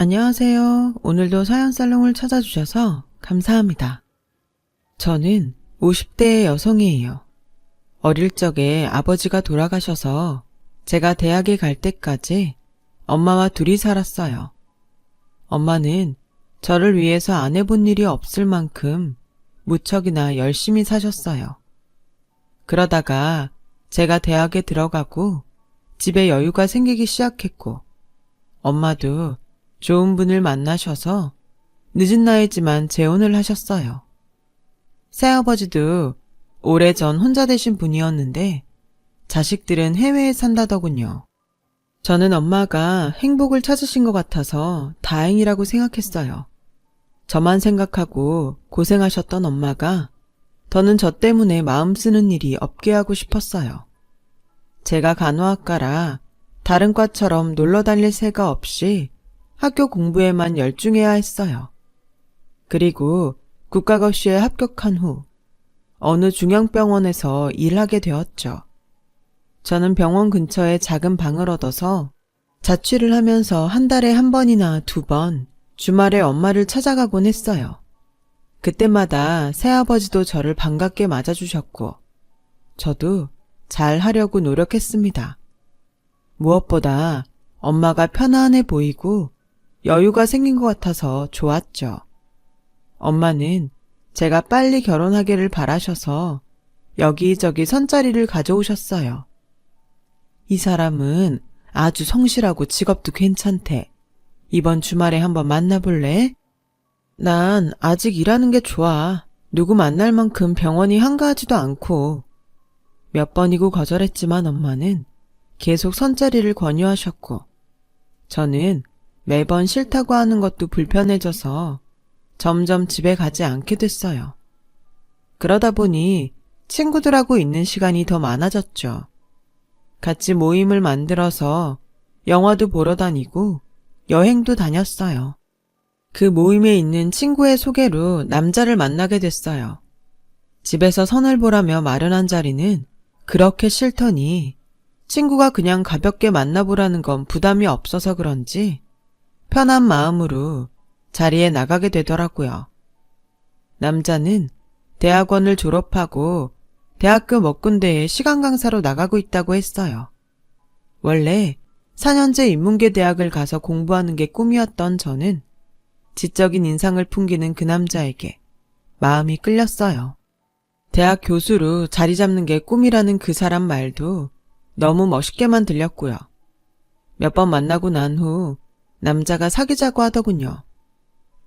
안녕하세요. 오늘도 사연살롱을 찾아주셔서 감사합니다. 저는 50대의 여성이에요. 어릴 적에 아버지가 돌아가셔서 제가 대학에 갈 때까지 엄마와 둘이 살았어요. 엄마는 저를 위해서 안 해본 일이 없을 만큼 무척이나 열심히 사셨어요. 그러다가 제가 대학에 들어가고 집에 여유가 생기기 시작했고 엄마도 좋은 분을 만나셔서 늦은 나이지만 재혼을 하셨어요. 새아버지도 오래전 혼자 되신 분이었는데 자식들은 해외에 산다더군요. 저는 엄마가 행복을 찾으신 것 같아서 다행이라고 생각했어요. 저만 생각하고 고생하셨던 엄마가 더는 저 때문에 마음 쓰는 일이 없게 하고 싶었어요. 제가 간호학과라 다른 과처럼 놀러 다닐 새가 없이 학교 공부에만 열중해야 했어요. 그리고 국가고시에 합격한 후 어느 중형병원에서 일하게 되었죠. 저는 병원 근처에 작은 방을 얻어서 자취를 하면서 한 달에 한 번이나 두 번 주말에 엄마를 찾아가곤 했어요. 그때마다 새아버지도 저를 반갑게 맞아주셨고 저도 잘 하려고 노력했습니다. 무엇보다 엄마가 편안해 보이고 여유가 생긴 것 같아서 좋았죠. 엄마는 제가 빨리 결혼하기를 바라셔서 여기저기 선자리를 가져오셨어요. 이 사람은 아주 성실하고 직업도 괜찮대. 이번 주말에 한번 만나볼래? 난 아직 일하는 게 좋아. 누구 만날 만큼 병원이 한가하지도 않고. 몇 번이고 거절했지만 엄마는 계속 선자리를 권유하셨고 저는 매번 싫다고 하는 것도 불편해져서 점점 집에 가지 않게 됐어요. 그러다 보니 친구들하고 있는 시간이 더 많아졌죠. 같이 모임을 만들어서 영화도 보러 다니고 여행도 다녔어요. 그 모임에 있는 친구의 소개로 남자를 만나게 됐어요. 집에서 선을 보라며 마련한 자리는 그렇게 싫더니 친구가 그냥 가볍게 만나보라는 건 부담이 없어서 그런지 편한 마음으로 자리에 나가게 되더라고요. 남자는 대학원을 졸업하고 대학교 몇 군데에 시간 강사로 나가고 있다고 했어요. 원래 4년제 인문계 대학을 가서 공부하는 게 꿈이었던 저는 지적인 인상을 풍기는 그 남자에게 마음이 끌렸어요. 대학 교수로 자리 잡는 게 꿈이라는 그 사람 말도 너무 멋있게만 들렸고요. 몇 번 만나고 난 후 남자가 사귀자고 하더군요.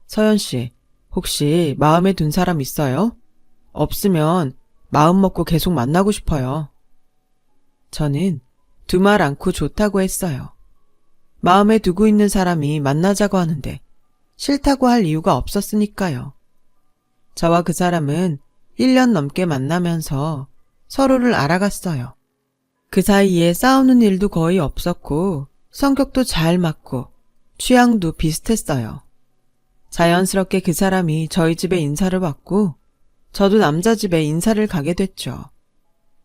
서연 씨, 혹시 마음에 든 사람 있어요? 없으면 마음 먹고 계속 만나고 싶어요. 저는 두말 않고 좋다고 했어요. 마음에 두고 있는 사람이 만나자고 하는데 싫다고 할 이유가 없었으니까요. 저와 그 사람은 1년 넘게 만나면서 서로를 알아갔어요. 그 사이에 싸우는 일도 거의 없었고 성격도 잘 맞고 취향도 비슷했어요. 자연스럽게 그 사람이 저희 집에 인사를 받고 저도 남자 집에 인사를 가게 됐죠.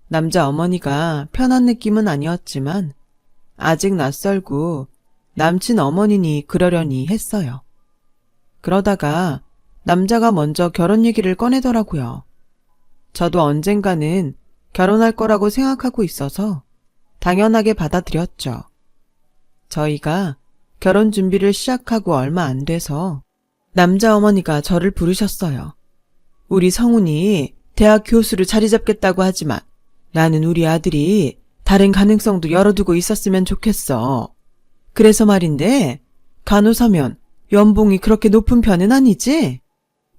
남자 어머니가 편한 느낌은 아니었지만 아직 낯설고 남친 어머니니 그러려니 했어요. 그러다가 남자가 먼저 결혼 얘기를 꺼내더라고요. 저도 언젠가는 결혼할 거라고 생각하고 있어서 당연하게 받아들였죠. 저희가 결혼 준비를 시작하고 얼마 안 돼서 남자 어머니가 저를 부르셨어요. 우리 성훈이 대학 교수로 자리 잡겠다고 하지만 나는 우리 아들이 다른 가능성도 열어두고 있었으면 좋겠어. 그래서 말인데 간호사면 연봉이 그렇게 높은 편은 아니지?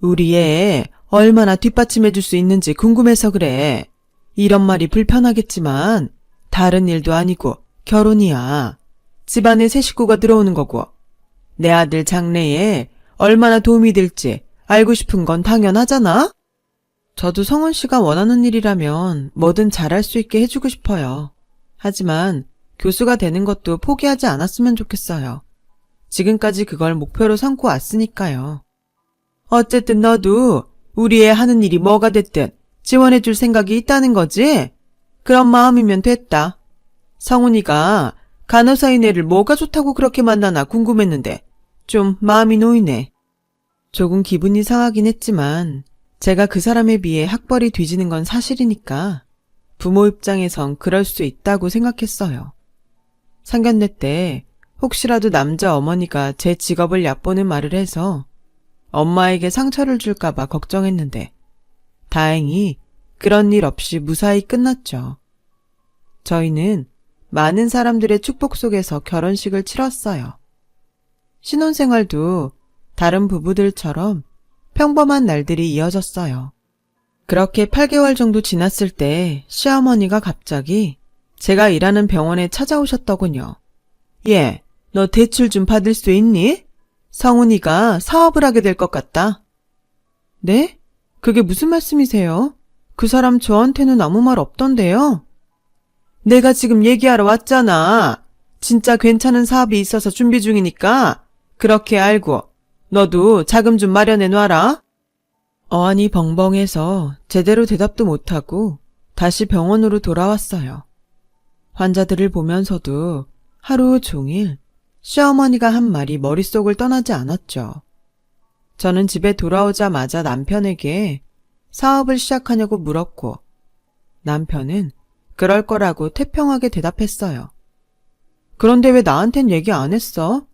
우리 애 얼마나 뒷받침해 줄 수 있는지 궁금해서 그래. 이런 말이 불편하겠지만 다른 일도 아니고 결혼이야. 집안에 새 식구가 들어오는 거고 내 아들 장래에 얼마나 도움이 될지 알고 싶은 건 당연하잖아? 저도 성훈 씨가 원하는 일이라면 뭐든 잘할 수 있게 해주고 싶어요. 하지만 교수가 되는 것도 포기하지 않았으면 좋겠어요. 지금까지 그걸 목표로 삼고 왔으니까요. 어쨌든 너도 우리 애 하는 일이 뭐가 됐든 지원해줄 생각이 있다는 거지? 그런 마음이면 됐다. 성훈이가 간호사인 애를 뭐가 좋다고 그렇게 만나나 궁금했는데 좀 마음이 놓이네. 조금 기분이 상하긴 했지만 제가 그 사람에 비해 학벌이 뒤지는 건 사실이니까 부모 입장에선 그럴 수 있다고 생각했어요. 상견례 때 혹시라도 남자 어머니가 제 직업을 얕보는 말을 해서 엄마에게 상처를 줄까봐 걱정했는데 다행히 그런 일 없이 무사히 끝났죠. 저희는 많은 사람들의 축복 속에서 결혼식을 치렀어요. 신혼생활도 다른 부부들처럼 평범한 날들이 이어졌어요. 그렇게 8개월 정도 지났을 때 시어머니가 갑자기 제가 일하는 병원에 찾아오셨더군요. 얘, 너 대출 좀 받을 수 있니? 성훈이가 사업을 하게 될 것 같다. 네? 그게 무슨 말씀이세요? 그 사람 저한테는 아무 말 없던데요? 내가 지금 얘기하러 왔잖아. 진짜 괜찮은 사업이 있어서 준비 중이니까 그렇게 알고 너도 자금 좀 마련해 놔라. 어안이 벙벙해서 제대로 대답도 못하고 다시 병원으로 돌아왔어요. 환자들을 보면서도 하루 종일 시어머니가 한 말이 머릿속을 떠나지 않았죠. 저는 집에 돌아오자마자 남편에게 사업을 시작하냐고 물었고 남편은 그럴 거라고 태평하게 대답했어요. 그런데 왜 나한텐 얘기 안 했어?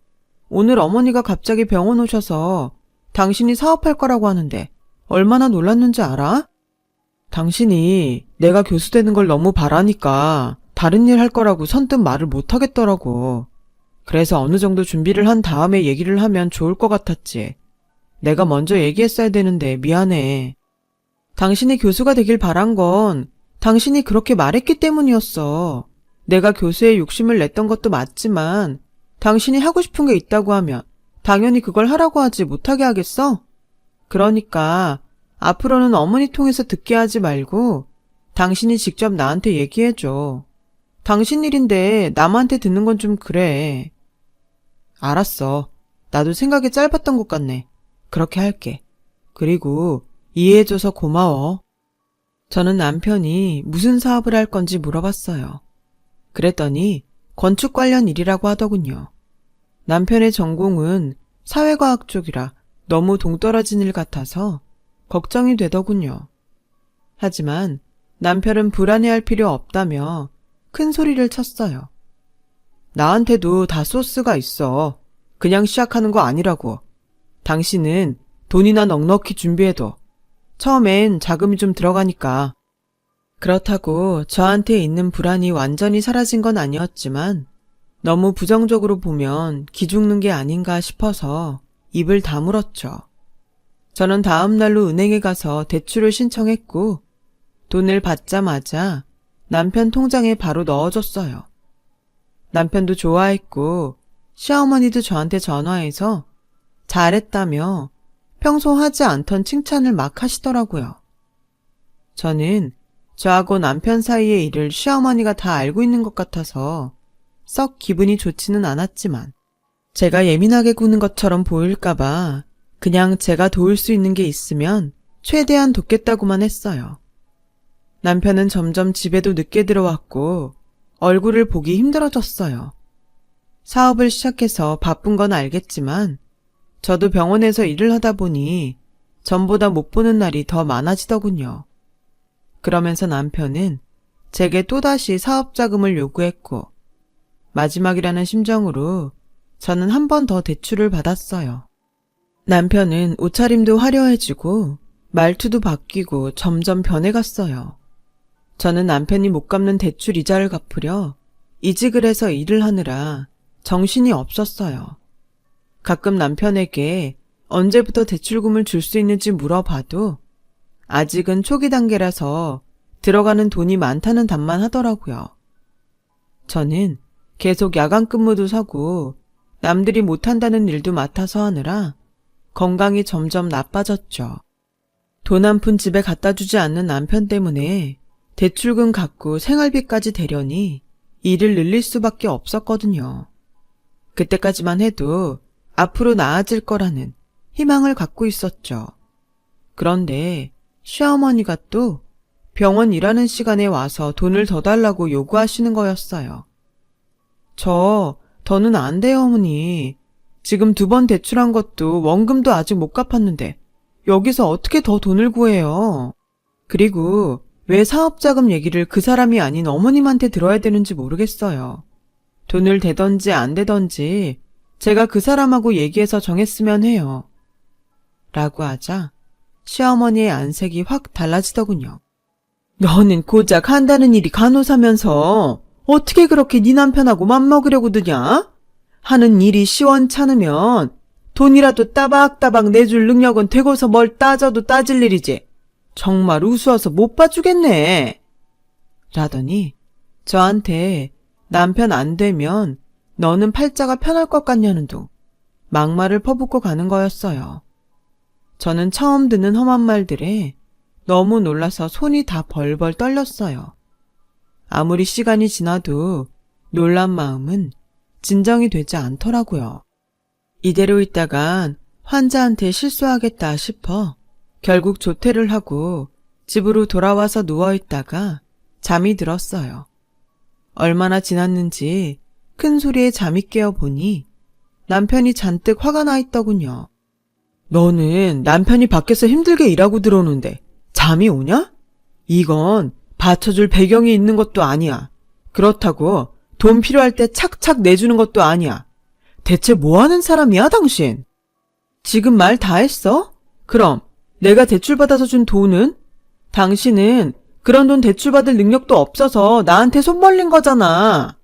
오늘 어머니가 갑자기 병원 오셔서 당신이 사업할 거라고 하는데 얼마나 놀랐는지 알아? 당신이 내가 교수 되는 걸 너무 바라니까 다른 일 할 거라고 선뜻 말을 못 하겠더라고. 그래서 어느 정도 준비를 한 다음에 얘기를 하면 좋을 것 같았지. 내가 먼저 얘기했어야 되는데 미안해. 당신이 교수가 되길 바란 건 당신이 그렇게 말했기 때문이었어. 내가 교수에 욕심을 냈던 것도 맞지만 당신이 하고 싶은 게 있다고 하면 당연히 그걸 하라고 하지 못하게 하겠어? 그러니까 앞으로는 어머니 통해서 듣게 하지 말고 당신이 직접 나한테 얘기해줘. 당신 일인데 남한테 듣는 건 좀 그래. 알았어. 나도 생각이 짧았던 것 같네. 그렇게 할게. 그리고 이해해줘서 고마워. 저는 남편이 무슨 사업을 할 건지 물어봤어요. 그랬더니 건축 관련 일이라고 하더군요. 남편의 전공은 사회과학 쪽이라 너무 동떨어진 일 같아서 걱정이 되더군요. 하지만 남편은 불안해할 필요 없다며 큰 소리를 쳤어요. 나한테도 다 소스가 있어. 그냥 시작하는 거 아니라고. 당신은 돈이나 넉넉히 준비해둬. 처음엔 자금이 좀 들어가니까. 그렇다고 저한테 있는 불안이 완전히 사라진 건 아니었지만 너무 부정적으로 보면 기죽는 게 아닌가 싶어서 입을 다물었죠. 저는 다음 날로 은행에 가서 대출을 신청했고 돈을 받자마자 남편 통장에 바로 넣어줬어요. 남편도 좋아했고 시어머니도 저한테 전화해서 잘했다며 평소 하지 않던 칭찬을 막 하시더라고요. 저는 저하고 남편 사이의 일을 시어머니가 다 알고 있는 것 같아서 썩 기분이 좋지는 않았지만 제가 예민하게 구는 것처럼 보일까봐 그냥 제가 도울 수 있는 게 있으면 최대한 돕겠다고만 했어요. 남편은 점점 집에도 늦게 들어왔고 얼굴을 보기 힘들어졌어요. 사업을 시작해서 바쁜 건 알겠지만 저도 병원에서 일을 하다 보니 전보다 못 보는 날이 더 많아지더군요. 그러면서 남편은 제게 또다시 사업 자금을 요구했고 마지막이라는 심정으로 저는 한 번 더 대출을 받았어요. 남편은 옷차림도 화려해지고 말투도 바뀌고 점점 변해갔어요. 저는 남편이 못 갚는 대출 이자를 갚으려 이직을 해서 일을 하느라 정신이 없었어요. 가끔 남편에게 언제부터 대출금을 줄 수 있는지 물어봐도 아직은 초기 단계라서 들어가는 돈이 많다는 답만 하더라고요. 저는 계속 야간 근무도 서고 남들이 못한다는 일도 맡아서 하느라 건강이 점점 나빠졌죠. 돈 한 푼 집에 갖다 주지 않는 남편 때문에 대출금 갚고 생활비까지 대려니 일을 늘릴 수밖에 없었거든요. 그때까지만 해도 앞으로 나아질 거라는 희망을 갖고 있었죠. 그런데 시어머니가 또 병원 일하는 시간에 와서 돈을 더 달라고 요구하시는 거였어요. 더는 안 돼요, 어머니. 지금 2번 대출한 것도 원금도 아직 못 갚았는데 여기서 어떻게 더 돈을 구해요? 그리고 왜 사업자금 얘기를 그 사람이 아닌 어머님한테 들어야 되는지 모르겠어요. 돈을 대던지 안 대던지 제가 그 사람하고 얘기해서 정했으면 해요. 라고 하자 시어머니의 안색이 확 달라지더군요. 너는 고작 한다는 일이 간호사면서 어떻게 그렇게 네 남편하고 맘먹으려고 드냐? 하는 일이 시원찮으면 돈이라도 따박따박 내줄 능력은 되고서 뭘 따져도 따질 일이지. 정말 우스워서 못 봐주겠네. 라더니 저한테 남편 안 되면 너는 팔자가 편할 것 같냐는 둥 막말을 퍼붓고 가는 거였어요. 저는 처음 듣는 험한 말들에 너무 놀라서 손이 다 벌벌 떨렸어요. 아무리 시간이 지나도 놀란 마음은 진정이 되지 않더라고요. 이대로 있다간 환자한테 실수하겠다 싶어 결국 조퇴를 하고 집으로 돌아와서 누워있다가 잠이 들었어요. 얼마나 지났는지 큰 소리에 잠이 깨어 보니 남편이 잔뜩 화가 나 있더군요. 너는 남편이 밖에서 힘들게 일하고 들어오는데 잠이 오냐? 이건 받쳐줄 배경이 있는 것도 아니야. 그렇다고 돈 필요할 때 착착 내주는 것도 아니야. 대체 뭐 하는 사람이야, 당신? 지금 말 다 했어? 그럼 내가 대출받아서 준 돈은? 당신은 그런 돈 대출받을 능력도 없어서 나한테 손 벌린 거잖아.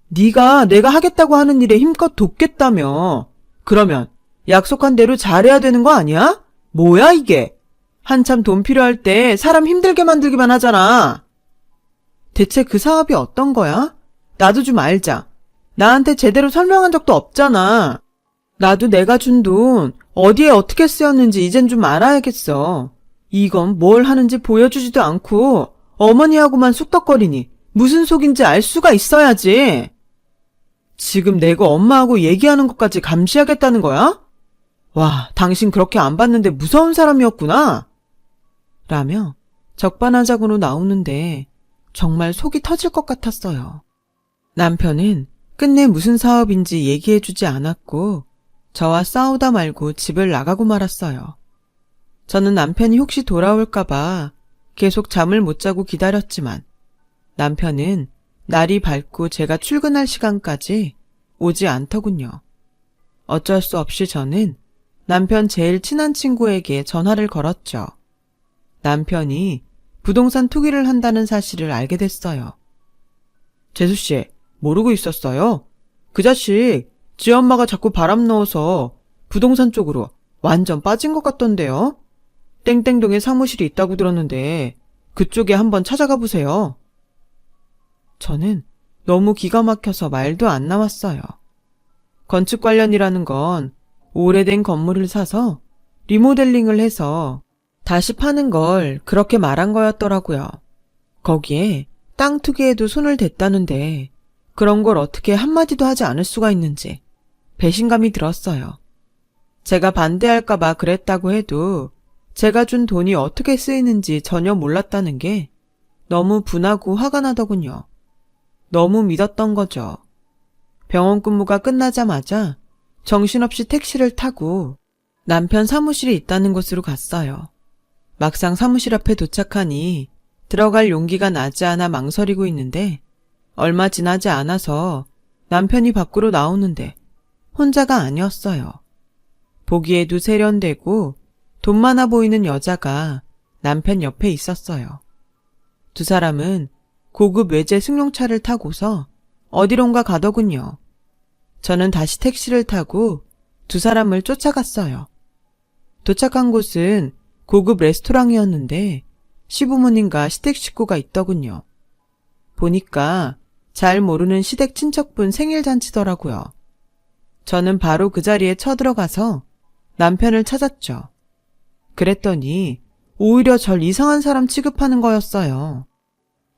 네가 내가 하겠다고 하는 일에 힘껏 돕겠다며. 그러면 약속한 대로 잘해야 되는 거 아니야? 뭐야 이게? 한참 돈 필요할 때 사람 힘들게 만들기만 하잖아. 대체 그 사업이 어떤 거야? 나도 좀 알자. 나한테 제대로 설명한 적도 없잖아. 나도 내가 준 돈 어디에 어떻게 쓰였는지 이젠 좀 알아야겠어. 이건 뭘 하는지 보여주지도 않고 어머니하고만 쑥덕거리니 무슨 속인지 알 수가 있어야지. 지금 내가 엄마하고 얘기하는 것까지 감시하겠다는 거야? 와, 당신 그렇게 안 봤는데 무서운 사람이었구나. 라며 적반하장으로 나오는데 정말 속이 터질 것 같았어요. 남편은 끝내 무슨 사업인지 얘기해주지 않았고 저와 싸우다 말고 집을 나가고 말았어요. 저는 남편이 혹시 돌아올까봐 계속 잠을 못 자고 기다렸지만 남편은 날이 밝고 제가 출근할 시간까지 오지 않더군요. 어쩔 수 없이 저는 남편 제일 친한 친구에게 전화를 걸었죠. 남편이 부동산 투기를 한다는 사실을 알게 됐어요. 재수씨, 모르고 있었어요? 그 자식 지 엄마가 자꾸 바람 넣어서 부동산 쪽으로 완전 빠진 것 같던데요? 땡땡동에 사무실이 있다고 들었는데 그쪽에 한번 찾아가 보세요. 저는 너무 기가 막혀서 말도 안 나왔어요. 건축 관련이라는 건 오래된 건물을 사서 리모델링을 해서 다시 파는 걸 그렇게 말한 거였더라고요. 거기에 땅 투기에도 손을 댔다는데 그런 걸 어떻게 한마디도 하지 않을 수가 있는지 배신감이 들었어요. 제가 반대할까봐 그랬다고 해도 제가 준 돈이 어떻게 쓰이는지 전혀 몰랐다는 게 너무 분하고 화가 나더군요. 너무 믿었던 거죠. 병원 근무가 끝나자마자 정신없이 택시를 타고 남편 사무실이 있다는 곳으로 갔어요. 막상 사무실 앞에 도착하니 들어갈 용기가 나지 않아 망설이고 있는데 얼마 지나지 않아서 남편이 밖으로 나오는데 혼자가 아니었어요. 보기에도 세련되고 돈 많아 보이는 여자가 남편 옆에 있었어요. 두 사람은 고급 외제 승용차를 타고서 어디론가 가더군요. 저는 다시 택시를 타고 두 사람을 쫓아갔어요. 도착한 곳은 고급 레스토랑이었는데 시부모님과 시댁 식구가 있더군요. 보니까 잘 모르는 시댁 친척분 생일 잔치더라고요. 저는 바로 그 자리에 쳐들어가서 남편을 찾았죠. 그랬더니 오히려 절 이상한 사람 취급하는 거였어요.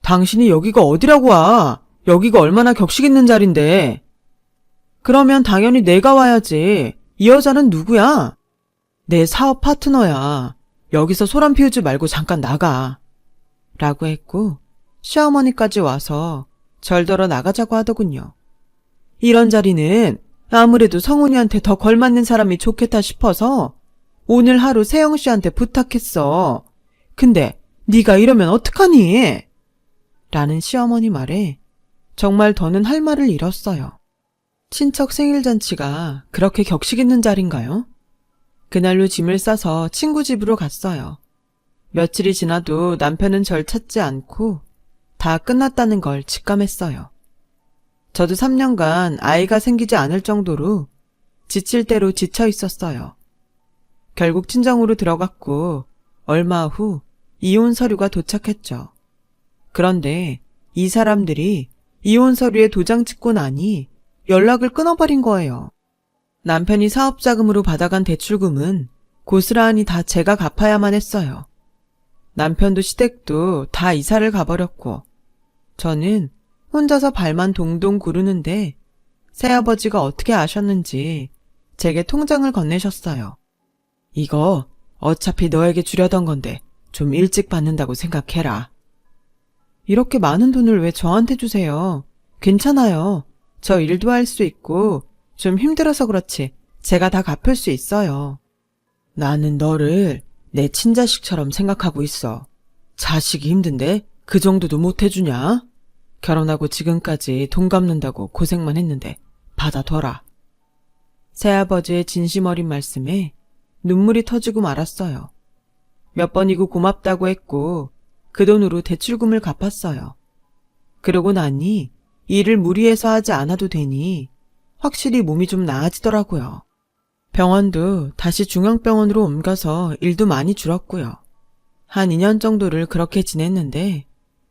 당신이 여기가 어디라고 와? 여기가 얼마나 격식 있는 자리인데. 그러면 당연히 내가 와야지. 이 여자는 누구야? 내 사업 파트너야. 여기서 소란 피우지 말고 잠깐 나가. 라고 했고 시어머니까지 와서 절더러 나가자고 하더군요. 이런 자리는 아무래도 성훈이한테 더 걸맞는 사람이 좋겠다 싶어서 오늘 하루 세영 씨한테 부탁했어. 근데 네가 이러면 어떡하니? 라는 시어머니 말에 정말 더는 할 말을 잃었어요. 친척 생일잔치가 그렇게 격식 있는 자리인가요? 그날로 짐을 싸서 친구 집으로 갔어요. 며칠이 지나도 남편은 절 찾지 않고 다 끝났다는 걸 직감했어요. 저도 3년간 아이가 생기지 않을 정도로 지칠 대로 지쳐 있었어요. 결국 친정으로 들어갔고 얼마 후 이혼 서류가 도착했죠. 그런데 이 사람들이 이혼 서류에 도장 찍고 나니 연락을 끊어버린 거예요. 남편이 사업자금으로 받아간 대출금은 고스란히 다 제가 갚아야만 했어요. 남편도 시댁도 다 이사를 가버렸고 저는 혼자서 발만 동동 구르는데 새아버지가 어떻게 아셨는지 제게 통장을 건네셨어요. 이거 어차피 너에게 주려던 건데 좀 일찍 받는다고 생각해라. 이렇게 많은 돈을 왜 저한테 주세요? 괜찮아요. 저 일도 할 수 있고 좀 힘들어서 그렇지 제가 다 갚을 수 있어요. 나는 너를 내 친자식처럼 생각하고 있어. 자식이 힘든데 그 정도도 못 해주냐? 결혼하고 지금까지 돈 갚는다고 고생만 했는데 받아둬라. 새아버지의 진심 어린 말씀에 눈물이 터지고 말았어요. 몇 번이고 고맙다고 했고 그 돈으로 대출금을 갚았어요. 그러고 나니 일을 무리해서 하지 않아도 되니 확실히 몸이 좀 나아지더라고요. 병원도 다시 중앙병원으로 옮겨서 일도 많이 줄었고요. 한 2년 정도를 그렇게 지냈는데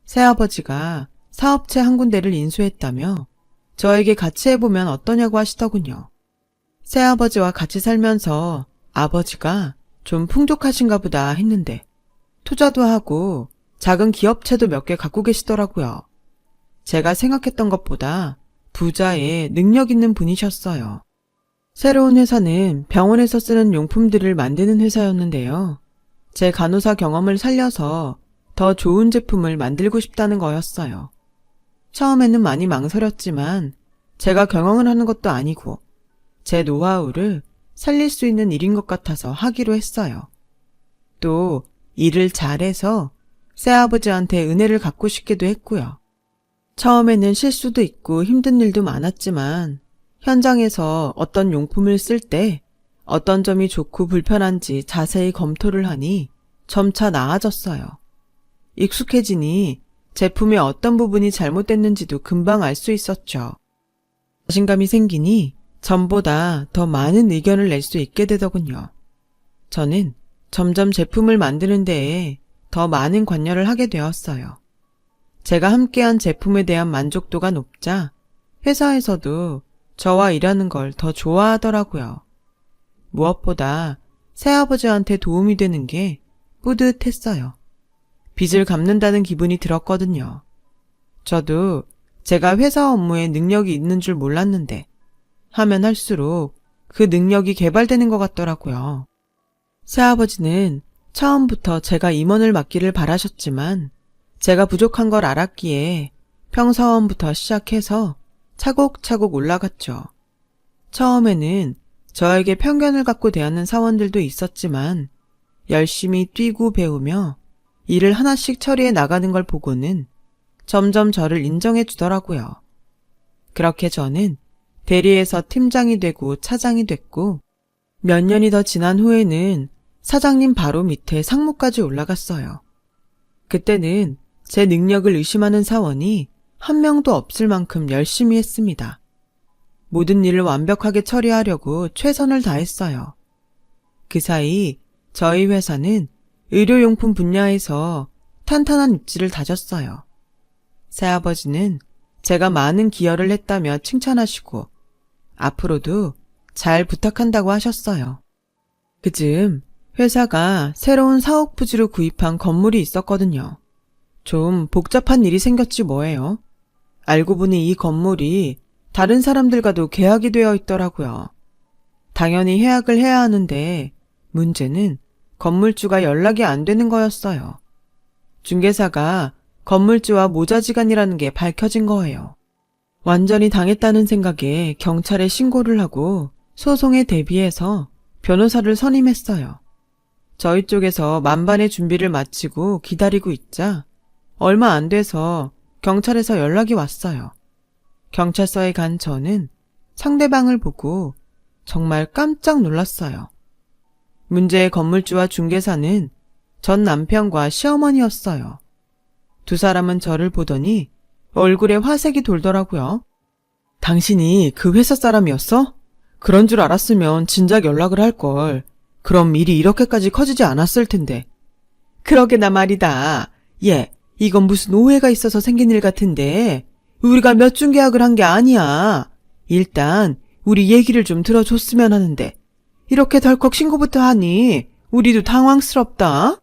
새아버지가 사업체 한 군데를 인수했다며 저에게 같이 해보면 어떠냐고 하시더군요. 새아버지와 같이 살면서 아버지가 좀 풍족하신가 보다 했는데 투자도 하고 작은 기업체도 몇 개 갖고 계시더라고요. 제가 생각했던 것보다 부자의 능력 있는 분이셨어요. 새로운 회사는 병원에서 쓰는 용품들을 만드는 회사였는데요. 제 간호사 경험을 살려서 더 좋은 제품을 만들고 싶다는 거였어요. 처음에는 많이 망설였지만 제가 경영을 하는 것도 아니고 제 노하우를 살릴 수 있는 일인 것 같아서 하기로 했어요. 또 일을 잘해서 새아버지한테 은혜를 갚고 싶기도 했고요. 처음에는 실수도 있고 힘든 일도 많았지만 현장에서 어떤 용품을 쓸 때 어떤 점이 좋고 불편한지 자세히 검토를 하니 점차 나아졌어요. 익숙해지니 제품의 어떤 부분이 잘못됐는지도 금방 알 수 있었죠. 자신감이 생기니 전보다 더 많은 의견을 낼 수 있게 되더군요. 저는 점점 제품을 만드는 데에 더 많은 관여를 하게 되었어요. 제가 함께한 제품에 대한 만족도가 높자 회사에서도 저와 일하는 걸 더 좋아하더라고요. 무엇보다 새아버지한테 도움이 되는 게 뿌듯했어요. 빚을 갚는다는 기분이 들었거든요. 저도 제가 회사 업무에 능력이 있는 줄 몰랐는데 하면 할수록 그 능력이 개발되는 것 같더라고요. 새아버지는 처음부터 제가 임원을 맡기를 바라셨지만 제가 부족한 걸 알았기에 평사원부터 시작해서 차곡차곡 올라갔죠. 처음에는 저에게 편견을 갖고 대하는 사원들도 있었지만 열심히 뛰고 배우며 일을 하나씩 처리해 나가는 걸 보고는 점점 저를 인정해 주더라고요. 그렇게 저는 대리에서 팀장이 되고 차장이 됐고 몇 년이 더 지난 후에는 사장님 바로 밑에 상무까지 올라갔어요. 그때는 제 능력을 의심하는 사원이 한 명도 없을 만큼 열심히 했습니다. 모든 일을 완벽하게 처리하려고 최선을 다했어요. 그 사이 저희 회사는 의료용품 분야에서 탄탄한 입지를 다졌어요. 새아버지는 제가 많은 기여를 했다며 칭찬하시고 앞으로도 잘 부탁한다고 하셨어요. 그즈음 회사가 새로운 사옥 부지로 구입한 건물이 있었거든요. 좀 복잡한 일이 생겼지 뭐예요. 알고 보니 이 건물이 다른 사람들과도 계약이 되어 있더라고요. 당연히 계약을 해야 하는데 문제는 건물주가 연락이 안 되는 거였어요. 중개사가 건물주와 모자지간이라는 게 밝혀진 거예요. 완전히 당했다는 생각에 경찰에 신고를 하고 소송에 대비해서 변호사를 선임했어요. 저희 쪽에서 만반의 준비를 마치고 기다리고 있자 얼마 안 돼서 경찰에서 연락이 왔어요. 경찰서에 간 저는 상대방을 보고 정말 깜짝 놀랐어요. 문제의 건물주와 중개사는 전 남편과 시어머니였어요. 두 사람은 저를 보더니 얼굴에 화색이 돌더라고요. 당신이 그 회사 사람이었어? 그런 줄 알았으면 진작 연락을 할걸. 그럼 일이 이렇게까지 커지지 않았을 텐데. 그러게나 말이다. 예, 이건 무슨 오해가 있어서 생긴 일 같은데 우리가 몇 중 계약을 한 게 아니야. 일단 우리 얘기를 좀 들어줬으면 하는데 이렇게 덜컥 신고부터 하니 우리도 당황스럽다.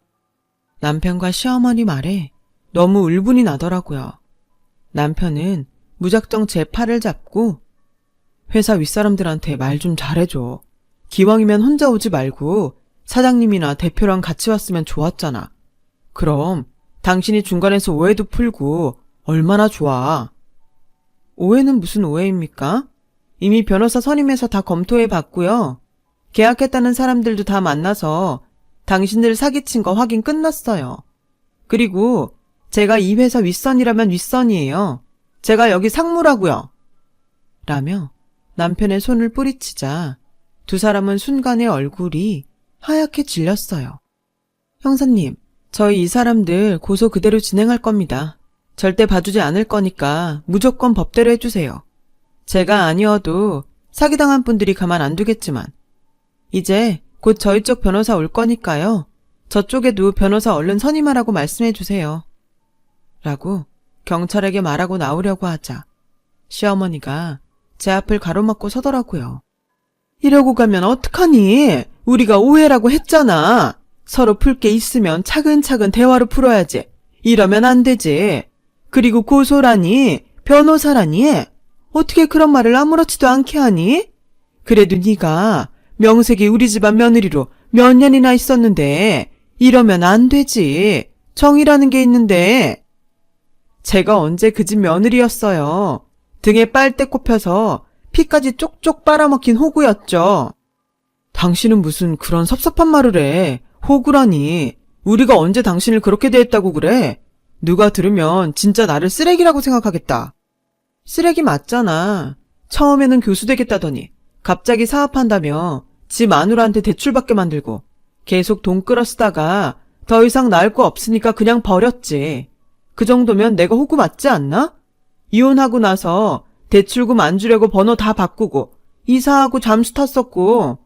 남편과 시어머니 말에 너무 울분이 나더라고요. 남편은 무작정 제 팔을 잡고 회사 윗사람들한테 말 좀 잘해줘. 기왕이면 혼자 오지 말고 사장님이나 대표랑 같이 왔으면 좋았잖아. 그럼 당신이 중간에서 오해도 풀고 얼마나 좋아. 오해는 무슨 오해입니까? 이미 변호사 선임해서 다 검토해 봤고요. 계약했다는 사람들도 다 만나서 당신들 사기친 거 확인 끝났어요. 그리고 제가 이 회사 윗선이라면 윗선이에요. 제가 여기 상무라고요. 라며 남편의 손을 뿌리치자 두 사람은 순간에 얼굴이 하얗게 질렸어요. 형사님, 저희 이 사람들 고소 그대로 진행할 겁니다. 절대 봐주지 않을 거니까 무조건 법대로 해주세요. 제가 아니어도 사기당한 분들이 가만 안 두겠지만 이제 곧 저희 쪽 변호사 올 거니까요. 저쪽에도 변호사 얼른 선임하라고 말씀해 주세요. 라고 경찰에게 말하고 나오려고 하자 시어머니가 제 앞을 가로막고 서더라고요. 이러고 가면 어떡하니? 우리가 오해라고 했잖아. 서로 풀 게 있으면 차근차근 대화로 풀어야지. 이러면 안 되지. 그리고 고소라니, 변호사라니, 어떻게 그런 말을 아무렇지도 않게 하니? 그래도 네가 명색이 우리 집안 며느리로 몇 년이나 있었는데 이러면 안 되지. 정이라는 게 있는데. 제가 언제 그 집 며느리였어요. 등에 빨대 꼽혀서 피까지 쪽쪽 빨아먹힌 호구였죠. 당신은 무슨 그런 섭섭한 말을 해. 호구라니. 우리가 언제 당신을 그렇게 대했다고 그래? 누가 들으면 진짜 나를 쓰레기라고 생각하겠다. 쓰레기 맞잖아. 처음에는 교수 되겠다더니 갑자기 사업한다며 지 마누라한테 대출받게 만들고 계속 돈 끌어 쓰다가 더 이상 나을 거 없으니까 그냥 버렸지. 그 정도면 내가 호구 맞지 않나? 이혼하고 나서 대출금 안 주려고 번호 다 바꾸고 이사하고 잠수 탔었고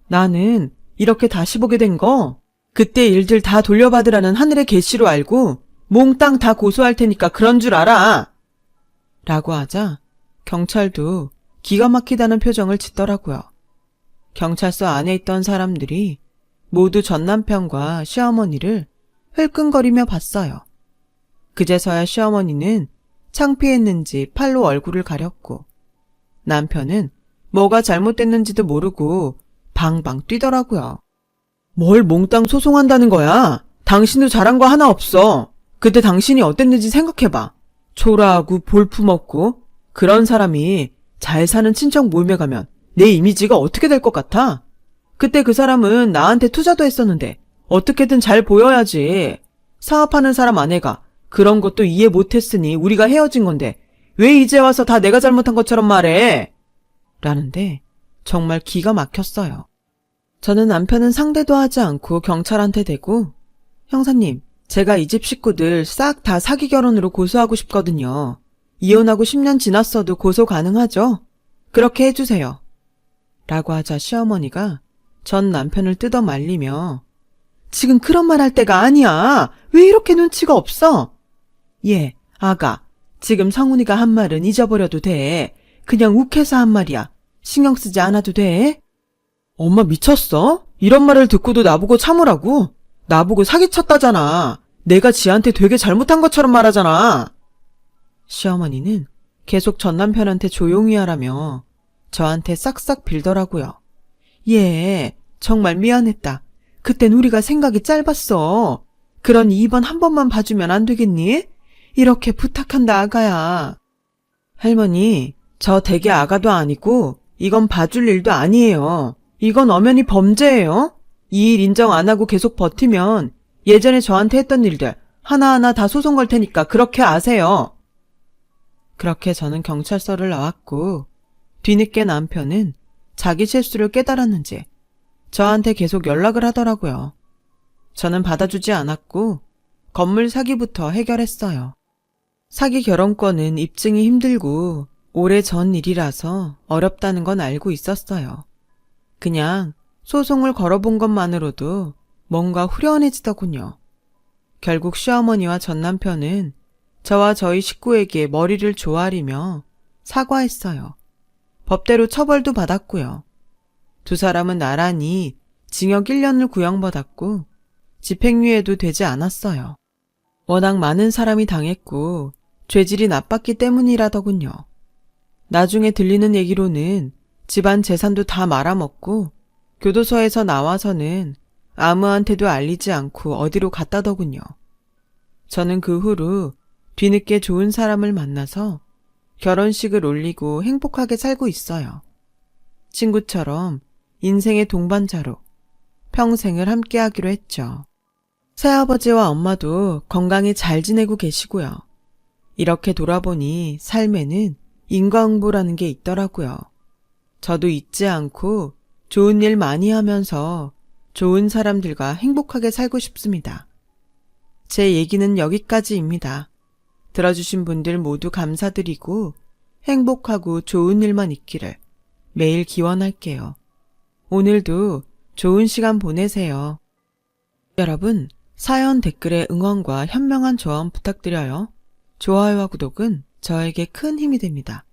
나는 이렇게 다시 보게 된 거 그때 일들 다 돌려받으라는 하늘의 계시로 알고 몽땅 다 고소할 테니까 그런 줄 알아. 라고 하자 경찰도 기가 막히다는 표정을 짓더라고요. 경찰서 안에 있던 사람들이 모두 전 남편과 시어머니를 흘끈거리며 봤어요. 그제서야 시어머니는 창피했는지 팔로 얼굴을 가렸고 남편은 뭐가 잘못됐는지도 모르고 방방 뛰더라고요. 뭘 몽땅 소송한다는 거야? 당신도 잘한 거 하나 없어. 그때 당신이 어땠는지 생각해봐. 초라하고 볼품없고 그런 사람이 잘 사는 친척 모임에 가면 내 이미지가 어떻게 될 것 같아? 그때 그 사람은 나한테 투자도 했었는데 어떻게든 잘 보여야지. 사업하는 사람 아내가 그런 것도 이해 못했으니 우리가 헤어진 건데 왜 이제 와서 다 내가 잘못한 것처럼 말해? 라는데 정말 기가 막혔어요. 저는 남편은 상대도 하지 않고 경찰한테 대고 형사님, 제가 이 집 식구들 싹 다 사기 결혼으로 고소하고 싶거든요. 이혼하고 10년 지났어도 고소 가능하죠? 그렇게 해주세요. 라고 하자 시어머니가 전 남편을 뜯어 말리며 지금 그런 말 할 때가 아니야. 왜 이렇게 눈치가 없어? 예, 아가. 지금 성훈이가 한 말은 잊어버려도 돼. 그냥 욱해서 한 말이야. 신경 쓰지 않아도 돼. 엄마 미쳤어? 이런 말을 듣고도 나보고 참으라고? 나보고 사기쳤다잖아. 내가 지한테 되게 잘못한 것처럼 말하잖아. 시어머니는 계속 전 남편한테 조용히 하라며 저한테 싹싹 빌더라고요. 예, 정말 미안했다. 그땐 우리가 생각이 짧았어. 그러니 이번 한 번만 봐주면 안 되겠니? 이렇게 부탁한다, 아가야. 할머니, 저 댁의 아가도 아니고 이건 봐줄 일도 아니에요. 이건 엄연히 범죄예요. 이 일 인정 안 하고 계속 버티면 예전에 저한테 했던 일들 하나하나 다 소송 걸 테니까 그렇게 아세요. 그렇게 저는 경찰서를 나왔고 뒤늦게 남편은 자기 실수를 깨달았는지 저한테 계속 연락을 하더라고요. 저는 받아주지 않았고 건물 사기부터 해결했어요. 사기 결혼권은 입증이 힘들고 오래전 일이라서 어렵다는 건 알고 있었어요. 그냥 소송을 걸어본 것만으로도 뭔가 후련해지더군요. 결국 시어머니와 전 남편은 저와 저희 식구에게 머리를 조아리며 사과했어요. 법대로 처벌도 받았고요. 두 사람은 나란히 징역 1년을 구형받았고 집행유예도 되지 않았어요. 워낙 많은 사람이 당했고 죄질이 나빴기 때문이라더군요. 나중에 들리는 얘기로는 집안 재산도 다 말아먹고 교도소에서 나와서는 아무한테도 알리지 않고 어디로 갔다더군요. 저는 그 후로 뒤늦게 좋은 사람을 만나서 결혼식을 올리고 행복하게 살고 있어요. 친구처럼 인생의 동반자로 평생을 함께하기로 했죠. 새아버지와 엄마도 건강히 잘 지내고 계시고요. 이렇게 돌아보니 삶에는 인과응보라는 게 있더라고요. 저도 잊지 않고 좋은 일 많이 하면서 좋은 사람들과 행복하게 살고 싶습니다. 제 얘기는 여기까지입니다. 들어주신 분들 모두 감사드리고 행복하고 좋은 일만 있기를 매일 기원할게요. 오늘도 좋은 시간 보내세요. 여러분, 사연 댓글에 응원과 현명한 조언 부탁드려요. 좋아요와 구독은 저에게 큰 힘이 됩니다.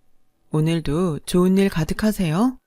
오늘도 좋은 일 가득하세요.